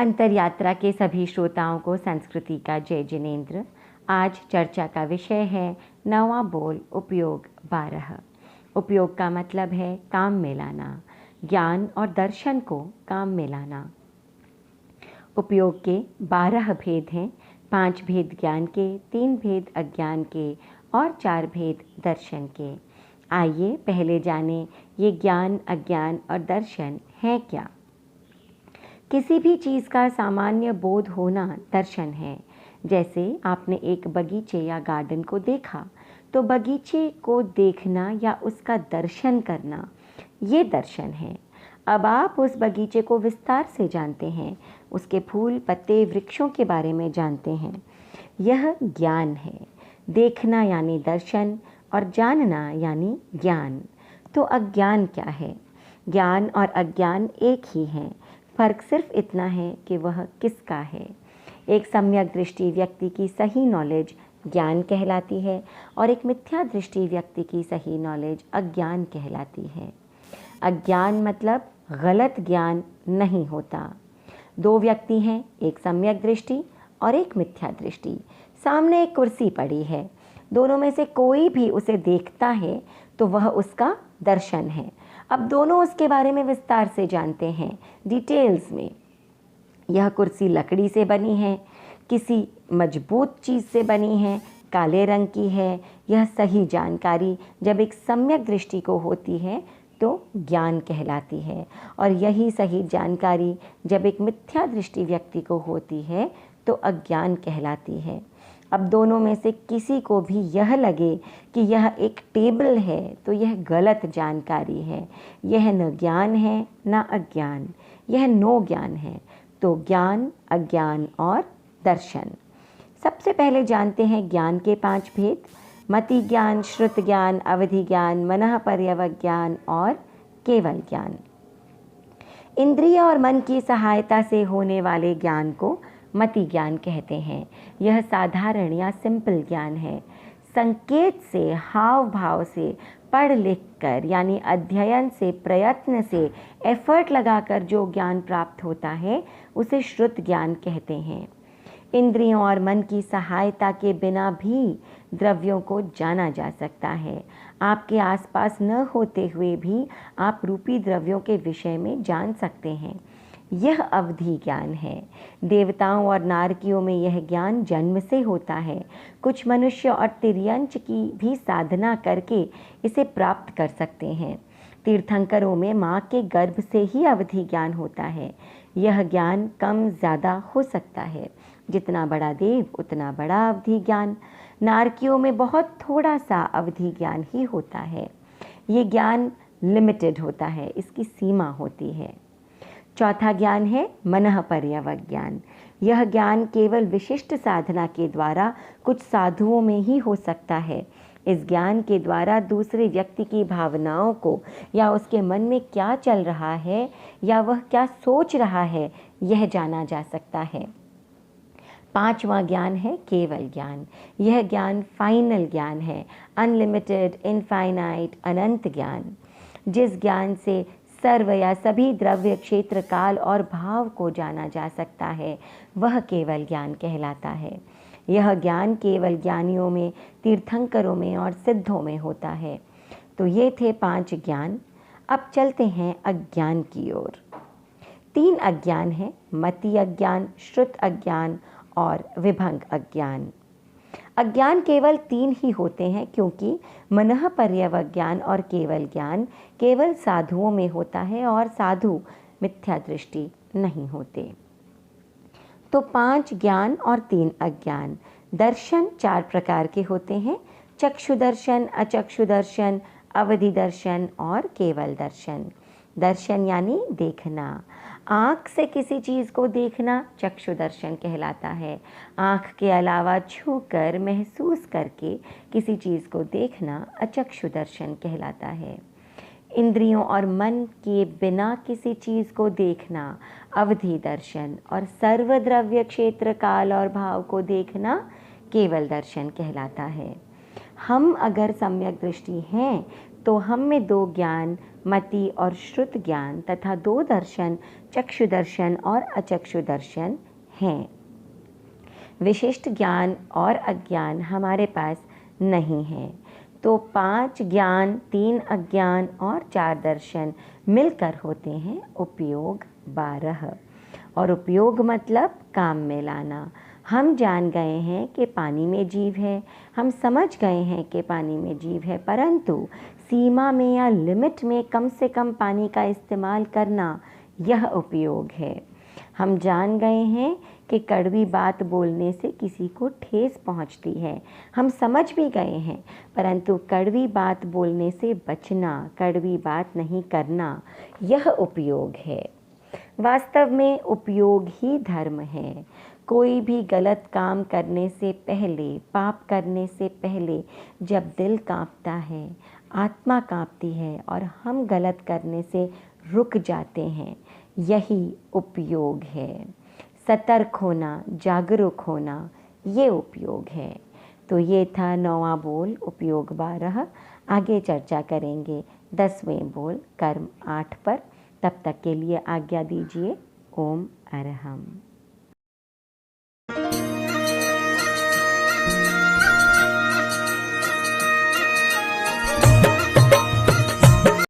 अंतरयात्रा के सभी श्रोताओं को संस्कृति का जय जिनेंद्र। आज चर्चा का विषय है नवा बोल उपयोग 12। उपयोग का मतलब है काम में लाना, ज्ञान और दर्शन को काम में लाना। उपयोग के 12 भेद हैं, 5 भेद ज्ञान के, 3 भेद अज्ञान के और 4 भेद दर्शन के। आइए पहले जानें ये ज्ञान, अज्ञान और दर्शन है क्या। किसी भी चीज़ का सामान्य बोध होना दर्शन है। जैसे आपने एक बगीचे या गार्डन को देखा तो बगीचे को देखना या उसका दर्शन करना ये दर्शन है। अब आप उस बगीचे को विस्तार से जानते हैं, उसके फूल, पत्ते, वृक्षों के बारे में जानते हैं। यह ज्ञान है। देखना यानी दर्शन और जानना यानी ज्ञान। तो अज्ञान क्या है? ज्ञान और अज्ञान एक ही हैं, फर्क सिर्फ इतना है कि वह किसका है। एक सम्यक दृष्टि व्यक्ति की सही नॉलेज ज्ञान कहलाती है और एक मिथ्या दृष्टि व्यक्ति की सही नॉलेज अज्ञान कहलाती है। अज्ञान मतलब गलत ज्ञान नहीं होता। दो व्यक्ति हैं, एक सम्यक दृष्टि और एक मिथ्या दृष्टि। सामने एक कुर्सी पड़ी है, दोनों में से कोई भी उसे देखता है तो वह उसका दर्शन है। अब दोनों उसके बारे में विस्तार से जानते हैं, डिटेल्स में। यह कुर्सी लकड़ी से बनी है, किसी मजबूत चीज़ से बनी है, काले रंग की है। यह सही जानकारी जब एक सम्यक दृष्टि को होती है तो ज्ञान कहलाती है, और यही सही जानकारी जब एक मिथ्या दृष्टि व्यक्ति को होती है तो अज्ञान कहलाती है। अब दोनों में से किसी को भी यह लगे कि यह एक टेबल है तो यह गलत जानकारी है। यह न ज्ञान है न अज्ञान, यह नो ज्ञान है। तो ज्ञान, अज्ञान और दर्शन। सबसे पहले जानते हैं ज्ञान के 5 भेद: मति ज्ञान, श्रुत ज्ञान, अवधि ज्ञान, मनः पर्यवग ज्ञान और केवल ज्ञान। इंद्रिय और मन की सहायता से होने वाले ज्ञान को मति ज्ञान कहते हैं। यह साधारण या सिंपल ज्ञान है। संकेत से, हाव भाव से, पढ़ लिख कर यानी अध्ययन से, प्रयत्न से, एफर्ट लगाकर जो ज्ञान प्राप्त होता है उसे श्रुत ज्ञान कहते हैं। इंद्रियों और मन की सहायता के बिना भी द्रव्यों को जाना जा सकता है। आपके आसपास न होते हुए भी आप रूपी द्रव्यों के विषय में जान सकते हैं। यह अवधि ज्ञान है। देवताओं और नारकियों में यह ज्ञान जन्म से होता है। कुछ मनुष्य और तिर्यंच की भी साधना करके इसे प्राप्त कर सकते हैं। तीर्थंकरों में माँ के गर्भ से ही अवधि ज्ञान होता है। यह ज्ञान कम ज़्यादा हो सकता है। जितना बड़ा देव उतना बड़ा अवधि ज्ञान। नारकियों में बहुत थोड़ा सा अवधि ज्ञान ही होता है। ये ज्ञान लिमिटेड होता है, इसकी सीमा होती है। चौथा ज्ञान है मनः पर्यवग ज्ञान। यह ज्ञान केवल विशिष्ट साधना के द्वारा कुछ साधुओं में ही हो सकता है। इस ज्ञान के द्वारा दूसरे व्यक्ति की भावनाओं को या उसके मन में क्या चल रहा है या वह क्या सोच रहा है यह जाना जा सकता है। पांचवा ज्ञान है केवल ज्ञान। यह ज्ञान फाइनल ज्ञान है, अनलिमिटेड, इनफाइनाइट, अनंत ज्ञान। जिस ज्ञान से सर्व या सभी द्रव्य, क्षेत्र, काल और भाव को जाना जा सकता है वह केवल ज्ञान कहलाता है। यह ज्ञान केवल ज्ञानियों में, तीर्थंकरों में और सिद्धों में होता है। तो ये थे 5 ज्ञान। अब चलते हैं अज्ञान की ओर। 3 अज्ञान हैं: मति अज्ञान, श्रुत अज्ञान और विभंग अज्ञान। अज्ञान केवल 3 ही होते हैं, क्योंकि मनः पर्यवग ज्ञान और केवल ज्ञान केवल साधुओं में होता है और साधु मिथ्या दृष्टि नहीं होते। तो 5 ज्ञान और 3 अज्ञान। दर्शन 4 प्रकार के होते हैं: चक्षु दर्शन, अचक्षु दर्शन, अवधि दर्शन और केवल दर्शन। दर्शन यानी देखना। आँख से किसी चीज़ को देखना चक्षु दर्शन कहलाता है। आँख के अलावा छूकर, महसूस करके किसी चीज़ को देखना अचक्षु दर्शन कहलाता है। इंद्रियों और मन के बिना किसी चीज़ को देखना अवधि दर्शन, और सर्वद्रव्य, क्षेत्र, काल और भाव को देखना केवल दर्शन कहलाता है। हम अगर सम्यक दृष्टि हैं तो हम में 2 ज्ञान, मति और श्रुत ज्ञान तथा 2 दर्शन, चक्षु दर्शन और अचक्षु दर्शन हैं। विशिष्ट ज्ञान और अज्ञान हमारे पास नहीं है। तो 5 ज्ञान, 3 अज्ञान और 4 दर्शन मिलकर होते हैं उपयोग 12। और उपयोग मतलब काम में लाना। हम जान गए हैं कि पानी में जीव है, हम समझ गए हैं कि पानी में जीव है, परंतु सीमा में या लिमिट में कम से कम पानी का इस्तेमाल करना, यह उपयोग है। हम जान गए हैं कि कड़वी बात बोलने से किसी को ठेस पहुंचती है, हम समझ भी गए हैं, परंतु कड़वी बात बोलने से बचना, कड़वी बात नहीं करना, यह उपयोग है। वास्तव में उपयोग ही धर्म है। कोई भी गलत काम करने से पहले, पाप करने से पहले जब दिल कांपता है, आत्मा कांपती है और हम गलत करने से रुक जाते हैं, यही उपयोग है। सतर्क होना, जागरूक होना, ये उपयोग है। तो ये था 9वां बोल उपयोग 12। आगे चर्चा करेंगे 10वें बोल कर्म 8 पर। तब तक के लिए आज्ञा दीजिए। ओम अरहम।